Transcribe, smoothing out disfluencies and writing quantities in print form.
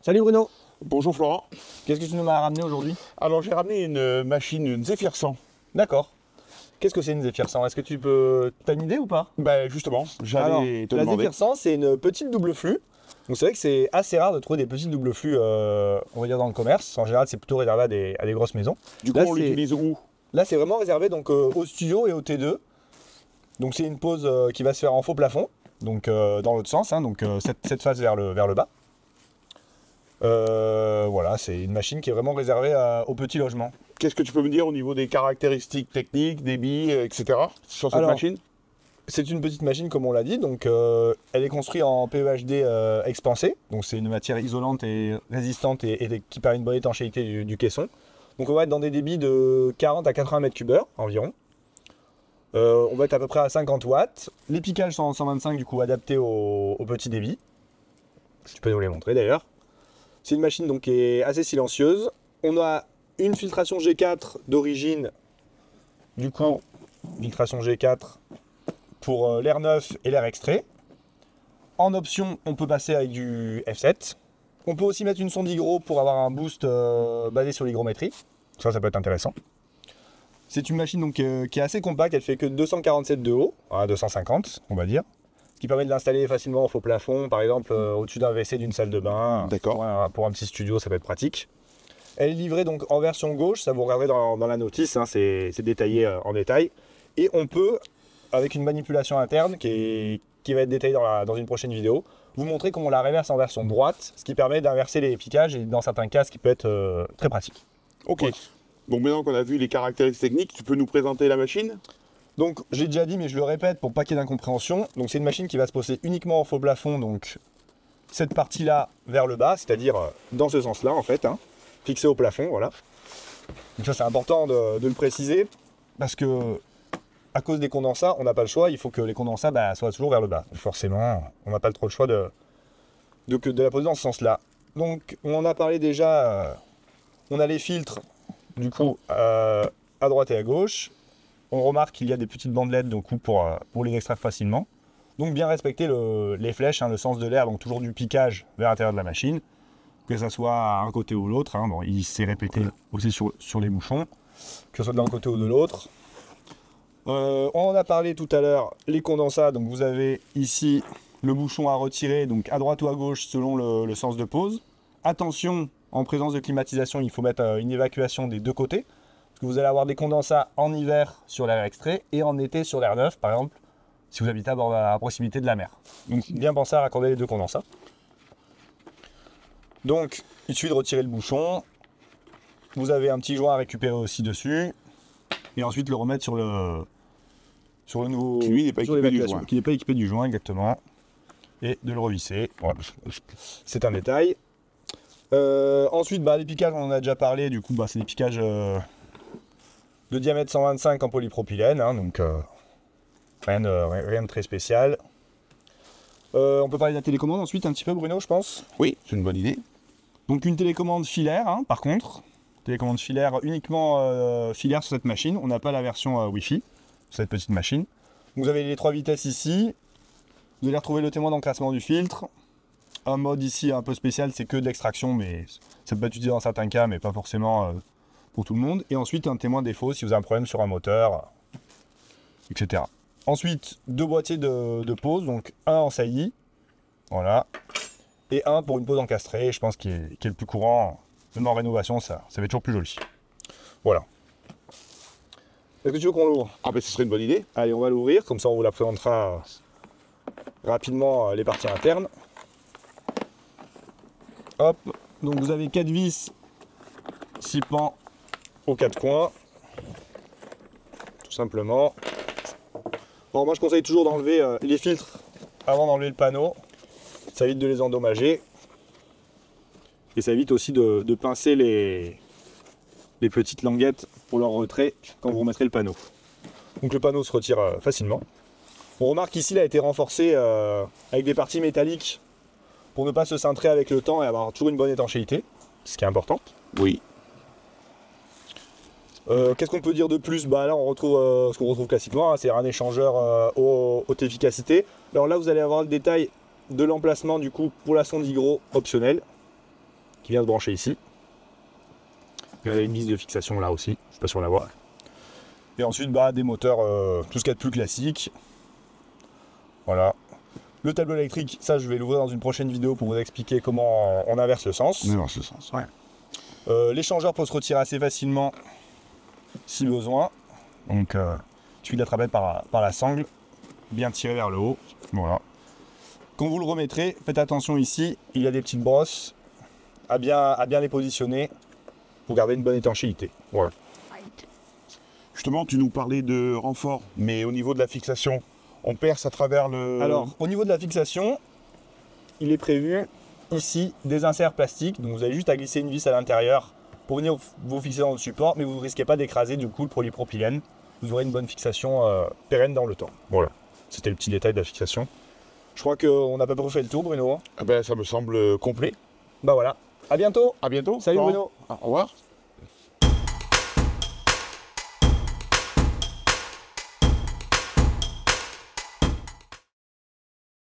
Salut Bruno, Bonjour Florent. qu'est-ce que tu nous as ramené aujourd'hui? Alors j'ai ramené une machine, une Zephyr 100. D'accord. Qu'est-ce que c'est une Zephyr 100? Est-ce que tu peux... T'as une idée ou pas? Ben justement, j'allais te la demander. Zephyr 100, c'est une petite double flux. Donc c'est vrai que c'est assez rare de trouver des petites double flux, on va dire dans le commerce. En général, c'est plutôt réservé à des grosses maisons. Du coup, Là, on c'est- l'utilise où? Là, c'est vraiment réservé donc au studio et au T2. Donc c'est une pose qui va se faire en faux plafond, donc dans l'autre sens, hein, donc cette face vers le bas. Voilà, c'est une machine qui est vraiment réservée aux petits logements. Qu'est-ce que tu peux me dire au niveau des caractéristiques techniques, débit, etc. sur cette Alors, machine? C'est une petite machine comme on l'a dit, donc elle est construite en PEHD expansé, donc c'est une matière isolante et résistante et qui permet une bonne étanchéité du caisson. Donc on va être dans des débits de 40 à 80 m3 environ. On va être à peu près à 50 watts. Les piquages sont en 125 du coup adaptés au petit débit. Tu peux nous les montrer d'ailleurs. C'est une machine donc qui est assez silencieuse. On a une filtration G4 d'origine, du coup filtration G4 pour l'air neuf et l'air extrait. En option, on peut passer avec du F7. On peut aussi mettre une sonde hygro pour avoir un boost basé sur l'hygrométrie. Ça peut être intéressant. C'est une machine donc, qui est assez compacte, elle fait que 247 de haut, à 250 on va dire. Ce qui permet de l'installer facilement au faux plafond, par exemple au-dessus d'un WC d'une salle de bain. D'accord. Pour un petit studio, ça peut être pratique. Elle est livrée donc en version gauche, ça vous regarderez dans la notice, hein, c'est détaillé en détail. Et on peut, avec une manipulation interne qui va être détaillée dans une prochaine vidéo, vous montrer comment on la réverse en version droite, ce qui permet d'inverser les piquages et dans certains cas, ce qui peut être très pratique. Ok. Ouais. Bon, maintenant qu'on a vu les caractéristiques techniques, tu peux nous présenter la machine? Donc j'ai déjà dit mais je le répète pour pas qu'il y ait d'incompréhension, donc c'est une machine qui va se poser uniquement en faux plafond, donc cette partie là vers le bas, c'est-à-dire dans ce sens là en fait, hein, fixée au plafond, voilà. Donc ça c'est important de le préciser, parce que à cause des condensats, on n'a pas le choix, il faut que les condensats soient toujours vers le bas. Donc, forcément, on n'a pas trop le choix de la poser dans ce sens là. Donc on en a parlé déjà, on a les filtres du coup à droite et à gauche. On remarque qu'il y a des petites bandelettes donc, pour les extraire facilement. Donc bien respecter les flèches, hein, le sens de l'air, donc toujours du piquage vers l'intérieur de la machine, que ça soit à un côté ou l'autre. Hein. Bon, il s'est répété aussi sur les bouchons, que ce soit d'un côté ou de l'autre. On en a parlé tout à l'heure, les condensats. Donc vous avez ici le bouchon à retirer, donc à droite ou à gauche selon le sens de pose. Attention, en présence de climatisation, il faut mettre une évacuation des deux côtés. Que vous allez avoir des condensats en hiver sur l'air extrait et en été sur l'air neuf, par exemple, si vous habitez à proximité de la mer. Donc bien penser à raccorder les deux condensats. Donc il suffit de retirer le bouchon. Vous avez un petit joint à récupérer aussi dessus. Et ensuite le remettre sur le nouveau... Qui lui n'est pas sur équipé du l'évacuation, joint. qui n'est pas équipé du joint, exactement. Et de le revisser. Voilà. C'est un détail. Ensuite, les piquages, on en a déjà parlé. Du coup, c'est des piquages... de diamètre 125 en polypropylène, hein, donc rien de très spécial. On peut parler de la télécommande ensuite un petit peu, Bruno, je pense. Oui, c'est une bonne idée. Donc une télécommande filaire, hein, par contre. Télécommande filaire uniquement filaire sur cette machine. On n'a pas la version Wi-Fi sur cette petite machine. Vous avez les 3 vitesses ici. Vous allez retrouver le témoin d'encrassement du filtre. Un mode ici un peu spécial, c'est que de l'extraction, mais ça peut être utilisé dans certains cas, mais pas forcément... pour tout le monde, et ensuite un témoin défaut si vous avez un problème sur un moteur, etc. Ensuite, 2 boîtiers de pose, donc un en saillie, voilà, et un pour une pose encastrée, je pense qui est le plus courant, même en rénovation, ça fait toujours plus joli. Voilà. Est-ce que tu veux qu'on l'ouvre? Ah ben ce serait une bonne idée. Allez, on va l'ouvrir, comme ça on vous la présentera rapidement les parties internes. Hop, donc vous avez 4 vis, 6 pans aux 4 coins, tout simplement. Bon, moi je conseille toujours d'enlever les filtres avant d'enlever le panneau, ça évite de les endommager et ça évite aussi de pincer les petites languettes pour leur retrait quand vous remettrez le panneau. Donc le panneau se retire facilement. On remarque qu'ici il a été renforcé avec des parties métalliques pour ne pas se cintrer avec le temps et avoir toujours une bonne étanchéité, ce qui est important. Oui. Qu'est-ce qu'on peut dire de plus? Là on retrouve ce qu'on retrouve classiquement, hein, c'est un échangeur haute efficacité. Alors là vous allez avoir le détail de l'emplacement du coup pour la sonde hygro optionnelle. qui vient se brancher ici. Il y a une vis de fixation là aussi, je sais pas si on la voit. Et ensuite des moteurs, tout ce qu'il y a de plus classique. Voilà. Le tableau électrique, ça je vais l'ouvrir dans une prochaine vidéo pour vous expliquer comment on inverse le sens. On inverse le sens, ouais. L'échangeur peut se retirer assez facilement si besoin. Donc il suffit de l'attraper par la sangle, bien tiré vers le haut. Voilà. Quand vous le remettrez, faites attention ici, il y a des petites brosses à bien les positionner pour garder une bonne étanchéité. Voilà. Justement, tu nous parlais de renfort, mais au niveau de la fixation, on perce à travers le... Alors, au niveau de la fixation, il est prévu ici des inserts plastiques. Donc vous avez juste à glisser une vis à l'intérieur pour venir vous fixer dans le support, mais vous ne risquez pas d'écraser du coup le polypropylène. Vous aurez une bonne fixation pérenne dans le temps. Voilà, c'était le petit détail de la fixation. Je crois qu'on a à peu près fait le tour, Bruno. Ah ben, ça me semble complet. Bah voilà, à bientôt. À bientôt. Salut Laurent. Bruno. Au revoir.